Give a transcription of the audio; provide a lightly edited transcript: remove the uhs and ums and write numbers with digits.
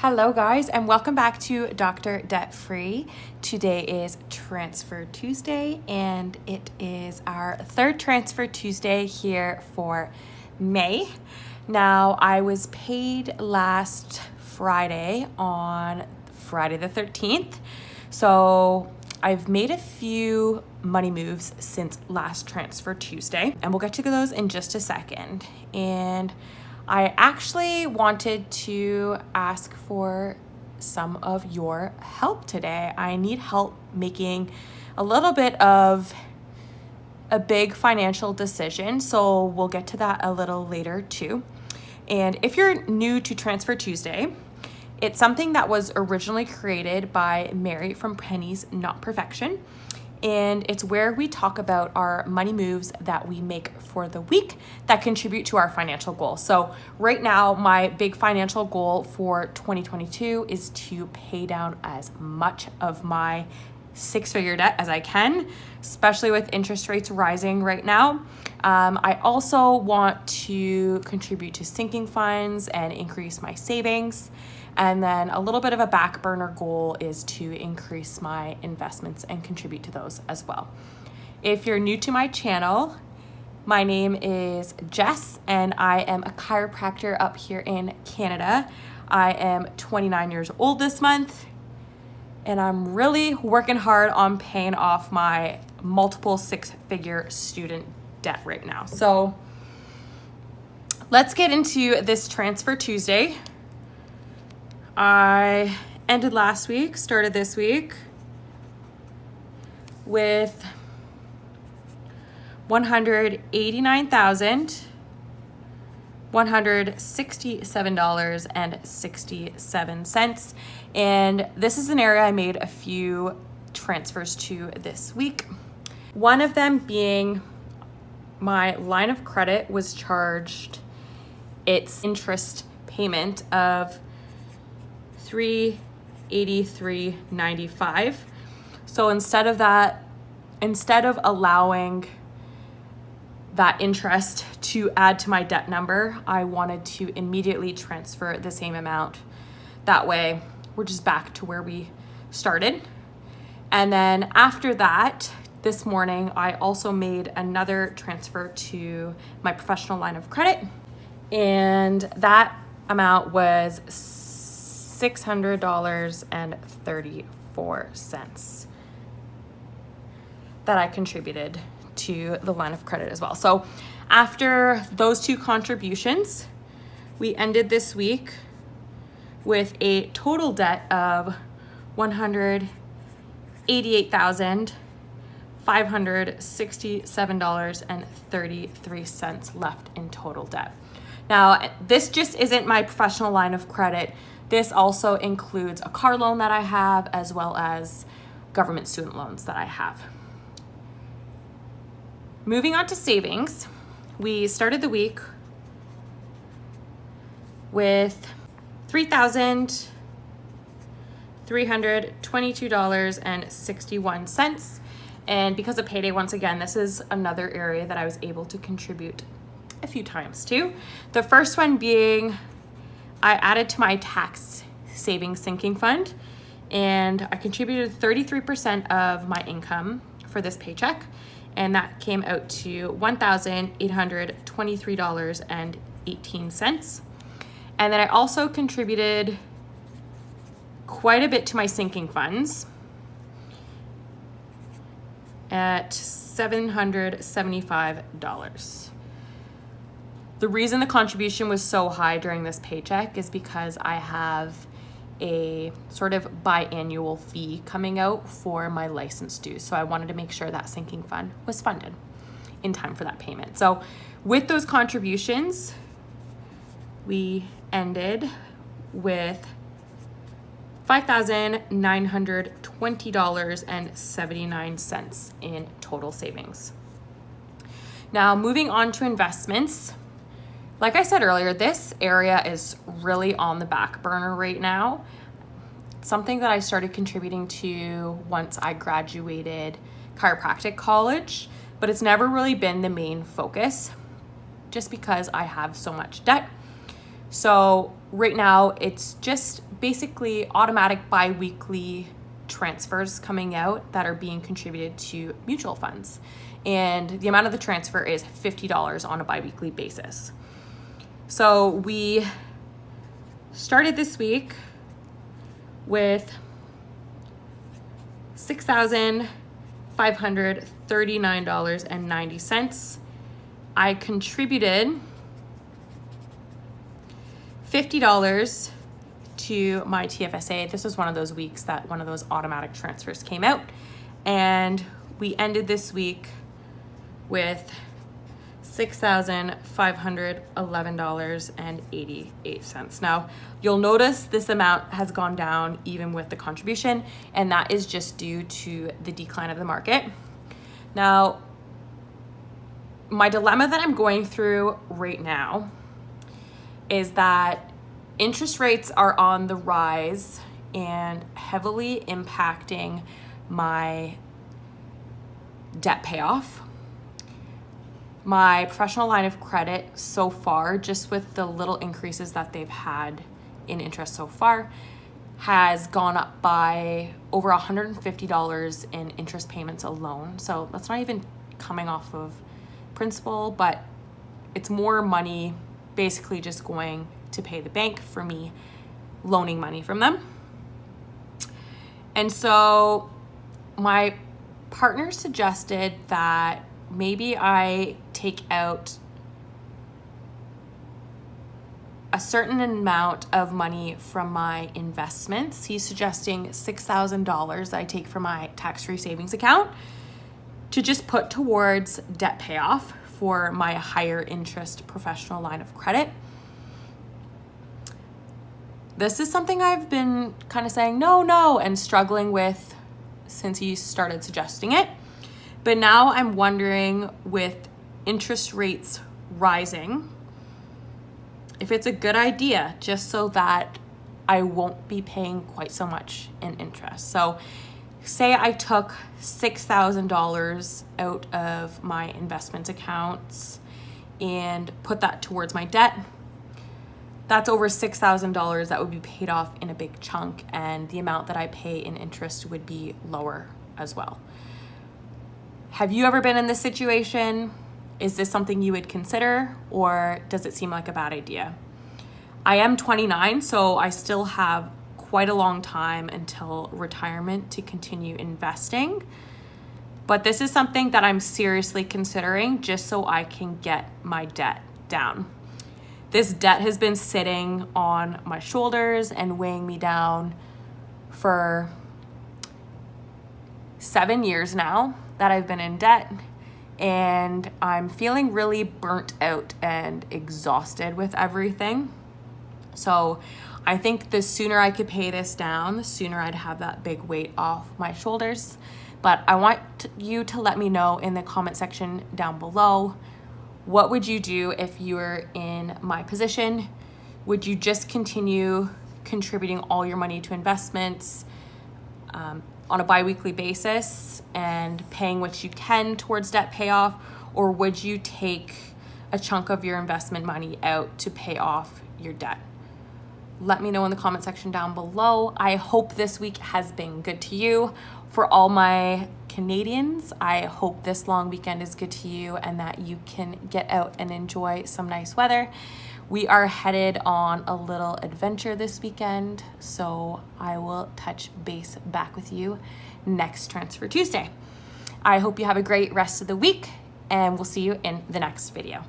Hello guys, and welcome back to Dr. Debt Free. Today is Transfer Tuesday, and it is our third Transfer Tuesday here for May. Now, I was paid last Friday on Friday the 13th, so I've made a few money moves since last Transfer Tuesday, and we'll get to those in just a second. And I actually wanted to ask for some of your help today. I need help making a little bit of a big financial decision, so we'll get to that a little later too. And if you're new to Transfer Tuesday, it's something that was originally created by Mary from Pennies Not Perfection. And it's where we talk about our money moves that we make for the week that contribute to our financial goals. So right now, my big financial goal for 2022 is to pay down as much of my six-figure debt as I can, especially with interest rates rising right now. I also want to contribute to sinking funds and increase my savings. And then a little bit of a back burner goal is to increase my investments and contribute to those as well. If you're new to my channel, my name is Jess and I am a chiropractor up here in Canada. I am 29 years old this month and I'm really working hard on paying off my multiple six-figure student debt right now. So let's get into this Transfer Tuesday. I ended last week, started this week with $189,167.67. And this is an area I made a few transfers to this week. One of them being my line of credit was charged its interest payment of $383.95. So instead of allowing that interest to add to my debt number, I wanted to immediately transfer the same amount. That way, we're just back to where we started. And then after that, this morning, I also made another transfer to my professional line of credit, and that amount was $600.34 that I contributed to the line of credit as well. So after those two contributions, we ended this week with a total debt of $188,567.33 left in total debt. Now, this just isn't my professional line of credit. This also includes a car loan that I have, as well as government student loans that I have. Moving on to savings, we started the week with $3,322.61. And because of payday, once again, this is another area that I was able to contribute a few times to. The first one being I added to my tax savings sinking fund, and I contributed 33% of my income for this paycheck, and that came out to $1,823.18. And then I also contributed quite a bit to my sinking funds at $775. The reason the contribution was so high during this paycheck is because I have a sort of biannual fee coming out for my license dues. So I wanted to make sure that sinking fund was funded in time for that payment. So with those contributions, we ended with $5,920.79 in total savings. Now, moving on to investments. Like I said earlier, this area is really on the back burner right now. Something that I started contributing to once I graduated chiropractic college, but it's never really been the main focus just because I have so much debt. So right now it's just basically automatic bi-weekly transfers coming out that are being contributed to mutual funds. And the amount of the transfer is $50 on a bi-weekly basis. So we started this week with $6,539.90. I contributed $50 to my TFSA. This was one of those weeks that one of those automatic transfers came out, and we ended this week with $6,511.88. Now, you'll notice this amount has gone down even with the contribution, and that is just due to the decline of the market. Now, my dilemma that I'm going through right now is that interest rates are on the rise and heavily impacting my debt payoff. My professional line of credit so far, just with the little increases that they've had in interest so far, has gone up by over $150 in interest payments alone. So that's not even coming off of principal, but it's more money basically just going to pay the bank for me loaning money from them. And so my partner suggested that maybe I take out a certain amount of money from my investments. He's suggesting $6,000 I take from my tax-free savings account to just put towards debt payoff for my higher interest professional line of credit. This is something I've been kind of saying no, and struggling with since he started suggesting it. But now I'm wondering, with interest rates rising, if it's a good idea, just so that I won't be paying quite so much in interest. So say I took $6,000 out of my investment accounts and put that towards my debt. That's over $6,000 that would be paid off in a big chunk, and the amount that I pay in interest would be lower as well. Have you ever been in this situation? Is this something you would consider, or does it seem like a bad idea? I am 29, so I still have quite a long time until retirement to continue investing. But this is something that I'm seriously considering just so I can get my debt down. This debt has been sitting on my shoulders and weighing me down for 7 years now that I've been in debt, and I'm feeling really burnt out and exhausted with everything. So I think the sooner I could pay this down, the sooner I'd have that big weight off my shoulders. But I want you to let me know in the comment section down below, what would you do if you were in my position? Would you just continue contributing all your money to investments on a bi-weekly basis and paying what you can towards debt payoff? Or would you take a chunk of your investment money out to pay off your debt? Let me know in the comment section down below. I hope this week has been good to you. For all my Canadians, I hope this long weekend is good to you and that you can get out and enjoy some nice weather. We are headed on a little adventure this weekend, so I will touch base back with you next Transfer Tuesday. I hope you have a great rest of the week, and we'll see you in the next video.